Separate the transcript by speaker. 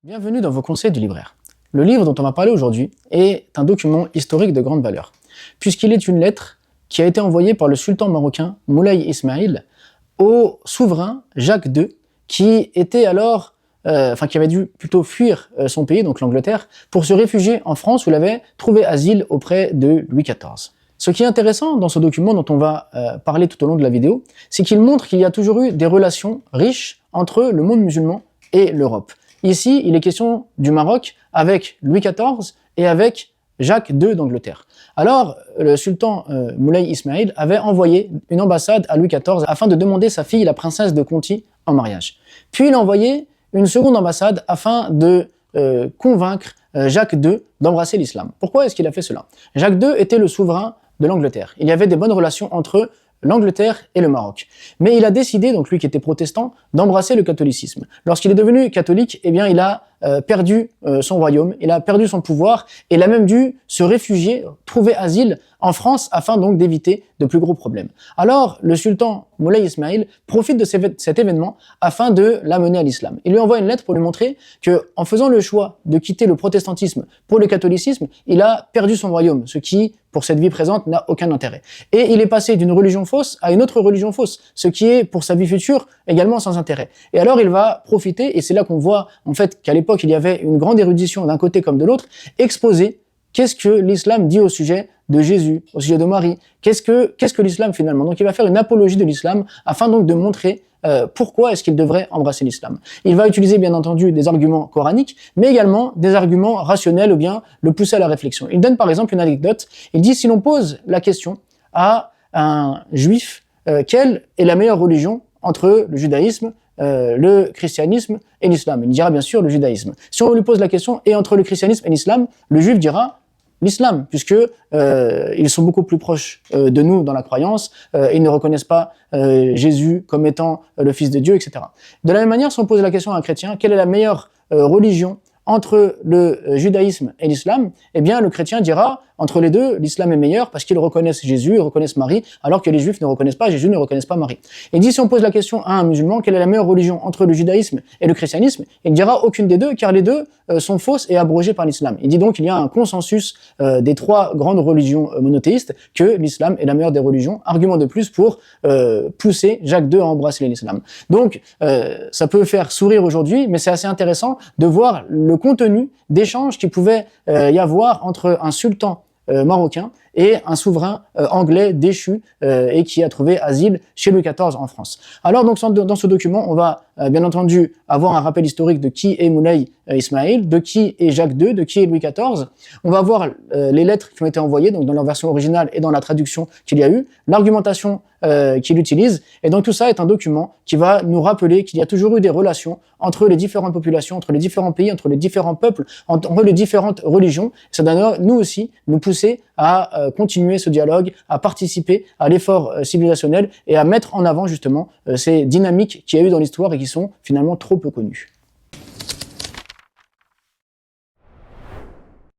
Speaker 1: Bienvenue dans vos conseils du libraire. Le livre dont on va parler aujourd'hui est un document historique de grande valeur, puisqu'il est une lettre qui a été envoyée par le sultan marocain Moulay Ismail au souverain Jacques II, qui était alors, qui avait dû plutôt fuir son pays, donc l'Angleterre, pour se réfugier en France où il avait trouvé asile auprès de Louis XIV. Ce qui est intéressant dans ce document dont on va parler tout au long de la vidéo, c'est qu'il montre qu'il y a toujours eu des relations riches entre le monde musulman et l'Europe. Ici, il est question du Maroc avec Louis XIV et avec Jacques II d'Angleterre. Alors, le sultan Moulay Ismail avait envoyé une ambassade à Louis XIV afin de demander sa fille, la princesse de Conti, en mariage. Puis il a envoyé une seconde ambassade afin de convaincre Jacques II d'embrasser l'islam. Pourquoi est-ce qu'il a fait cela? Jacques II était le souverain de l'Angleterre. Il y avait des bonnes relations entre l'Angleterre et le Maroc. Mais il a décidé, donc lui qui était protestant, d'embrasser le catholicisme. Lorsqu'il est devenu catholique, eh bien il a perdu son royaume, il a perdu son pouvoir, et il a même dû se réfugier, trouver asile en France afin donc d'éviter de plus gros problèmes. Alors le sultan Moulay Ismail profite de cet événement afin de l'amener à l'islam. Il lui envoie une lettre pour lui montrer que, en faisant le choix de quitter le protestantisme pour le catholicisme, il a perdu son royaume, ce qui, pour cette vie présente, n'a aucun intérêt. Et il est passé d'une religion fausse à une autre religion fausse, ce qui est, pour sa vie future, également sans intérêt. Et alors il va profiter, et c'est là qu'on voit en fait qu'à l'époque il y avait une grande érudition d'un côté comme de l'autre, exposer qu'est-ce que l'islam dit au sujet de Jésus, au sujet de Marie, qu'est-ce que l'islam finalement. Donc il va faire une apologie de l'islam afin donc de montrer pourquoi est-ce qu'il devrait embrasser l'islam. Il va utiliser bien entendu des arguments coraniques, mais également des arguments rationnels ou bien le pousser à la réflexion. Il donne par exemple une anecdote, il dit si l'on pose la question à un juif, quelle est la meilleure religion entre le judaïsme, le christianisme et l'islam? Il dira bien sûr le judaïsme. Si on lui pose la question et entre le christianisme et l'islam, le juif dira l'islam, puisque ils sont beaucoup plus proches de nous dans la croyance, ils ne reconnaissent pas Jésus comme étant le Fils de Dieu, etc. De la même manière, si on pose la question à un chrétien, quelle est la meilleure religion entre le judaïsme et l'islam, eh bien le chrétien dira entre les deux, l'islam est meilleur parce qu'ils reconnaissent Jésus, ils reconnaissent Marie, alors que les juifs ne reconnaissent pas Jésus, ne reconnaissent pas Marie. Il dit si on pose la question à un musulman, quelle est la meilleure religion entre le judaïsme et le christianisme, il dira aucune des deux, car les deux sont fausses et abrogées par l'islam. Il dit donc qu'il y a un consensus des trois grandes religions monothéistes, que l'islam est la meilleure des religions, argument de plus pour pousser Jacques II à embrasser l'islam. Donc ça peut faire sourire aujourd'hui, mais c'est assez intéressant de voir le contenu d'échanges qui pouvait y avoir entre un sultan marocain et un souverain anglais déchu et qui a trouvé asile chez Louis XIV en France. Alors donc dans ce document, on va bien entendu avoir un rappel historique de qui est Moulay Ismail, de qui est Jacques II, de qui est Louis XIV. On va voir les lettres qui ont été envoyées, donc dans leur version originale et dans la traduction qu'il y a eu, l'argumentation qu'il utilise, et donc tout ça est un document qui va nous rappeler qu'il y a toujours eu des relations entre les différentes populations, entre les différents pays, entre les différents peuples, entre les différentes religions. Ça doit nous aussi nous pousser à continuer ce dialogue, à participer à l'effort civilisationnel et à mettre en avant justement ces dynamiques qu'il y a eu dans l'histoire et qui sont finalement trop peu connues.